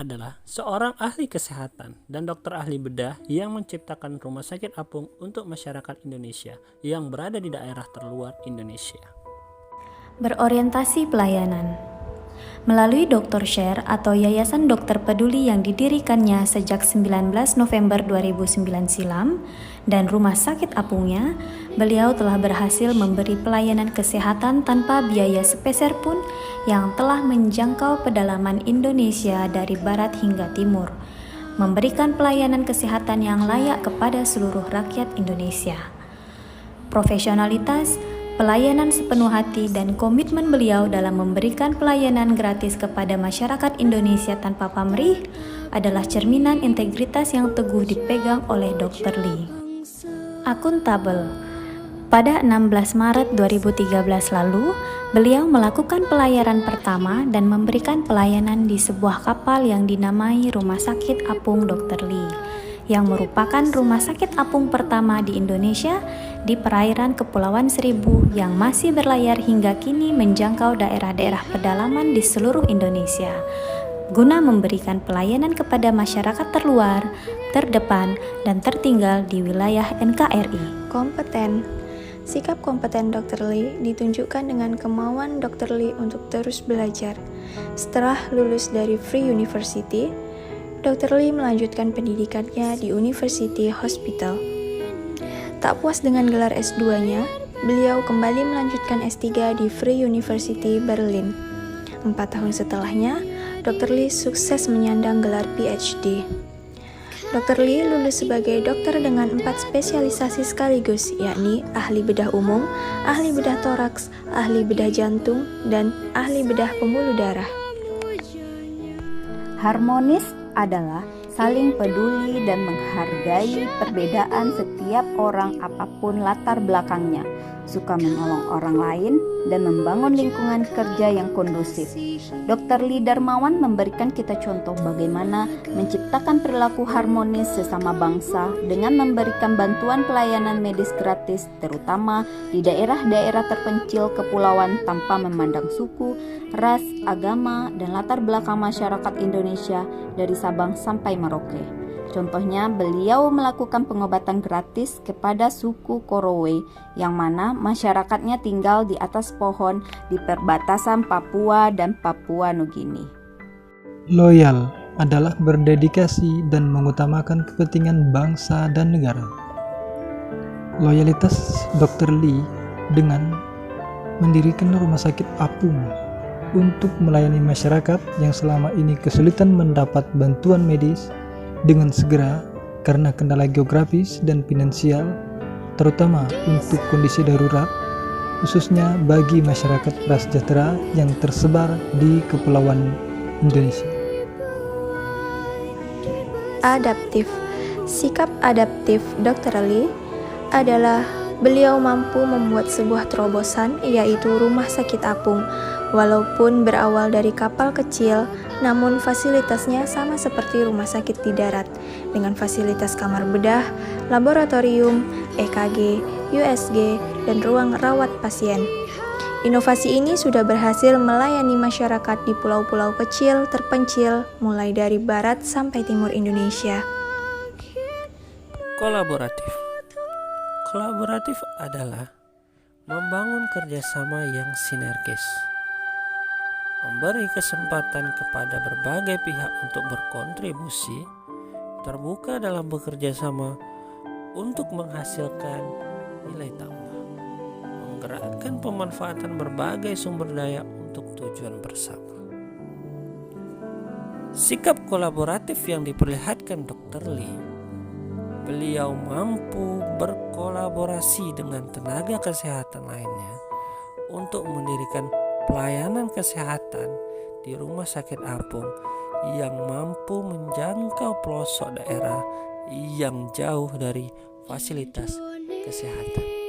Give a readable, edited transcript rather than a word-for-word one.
adalah seorang ahli kesehatan dan dokter ahli bedah yang menciptakan Rumah Sakit Apung untuk masyarakat Indonesia yang berada di daerah terluar Indonesia. Berorientasi pelayanan. Melalui Dr. Share atau Yayasan Dokter Peduli yang didirikannya sejak 19 November 2009 silam dan Rumah Sakit Apungnya, beliau telah berhasil memberi pelayanan kesehatan tanpa biaya sepeser pun yang telah menjangkau pedalaman Indonesia dari barat hingga timur, memberikan pelayanan kesehatan yang layak kepada seluruh rakyat Indonesia. Profesionalitas, pelayanan sepenuh hati dan komitmen beliau dalam memberikan pelayanan gratis kepada masyarakat Indonesia tanpa pamrih adalah cerminan integritas yang teguh dipegang oleh Dr. Lee. Akuntabel. Pada 16 Maret 2013 lalu, beliau melakukan pelayaran pertama dan memberikan pelayanan di sebuah kapal yang dinamai Rumah Sakit Apung Dr. Lee, yang merupakan rumah sakit apung pertama di Indonesia di perairan Kepulauan Seribu yang masih berlayar hingga kini menjangkau daerah-daerah pedalaman di seluruh Indonesia, guna memberikan pelayanan kepada masyarakat terluar, terdepan, dan tertinggal di wilayah NKRI. Kompeten. Sikap kompeten Dr. Lee ditunjukkan dengan kemauan Dr. Lee untuk terus belajar. Setelah lulus dari Free University, Dr. Lee melanjutkan pendidikannya di University Hospital. Tak puas dengan gelar S2-nya, beliau kembali melanjutkan S3 di Free University Berlin. 4 tahun setelahnya, Dr. Lee sukses menyandang gelar PhD. Dr. Lee lulus sebagai dokter dengan 4 spesialisasi sekaligus, yakni ahli bedah umum, ahli bedah toraks, ahli bedah jantung, dan ahli bedah pembuluh darah. Harmonis adalah saling peduli dan menghargai perbedaan setiap orang apapun latar belakangnya, suka menolong orang lain, dan membangun lingkungan kerja yang kondusif. Dr. Lee Darmawan memberikan kita contoh bagaimana menciptakan perilaku harmonis sesama bangsa dengan memberikan bantuan pelayanan medis gratis, terutama di daerah-daerah terpencil kepulauan tanpa memandang suku, ras, agama, dan latar belakang masyarakat Indonesia dari Sabang sampai Merauke. Contohnya, beliau melakukan pengobatan gratis kepada suku Korowe yang mana masyarakatnya tinggal di atas pohon di perbatasan Papua dan Papua Nugini. Loyal adalah berdedikasi dan mengutamakan kepentingan bangsa dan negara. Loyalitas Dr. Lee dengan mendirikan Rumah Sakit Apung untuk melayani masyarakat yang selama ini kesulitan mendapat bantuan medis dengan segera karena kendala geografis dan finansial, terutama untuk kondisi darurat, khususnya bagi masyarakat prasejahtera yang tersebar di kepulauan Indonesia. Adaptif. Sikap adaptif Dr. Lee adalah beliau mampu membuat sebuah terobosan, yaitu Rumah Sakit Apung. Walaupun berawal dari kapal kecil, namun fasilitasnya sama seperti rumah sakit di darat, dengan fasilitas kamar bedah, laboratorium, EKG, USG, dan ruang rawat pasien. Inovasi ini sudah berhasil melayani masyarakat di pulau-pulau kecil terpencil, mulai dari barat sampai timur Indonesia. Kolaboratif. Kolaboratif adalah membangun kerjasama yang sinergis, memberi kesempatan kepada berbagai pihak untuk berkontribusi, terbuka dalam bekerja sama untuk menghasilkan nilai tambah, menggerakkan pemanfaatan berbagai sumber daya untuk tujuan bersama. Sikap kolaboratif yang diperlihatkan Dr. Lee, beliau mampu berkolaborasi dengan tenaga kesehatan lainnya untuk mendirikan pelayanan kesehatan di Rumah Sakit Apung yang mampu menjangkau pelosok daerah yang jauh dari fasilitas kesehatan.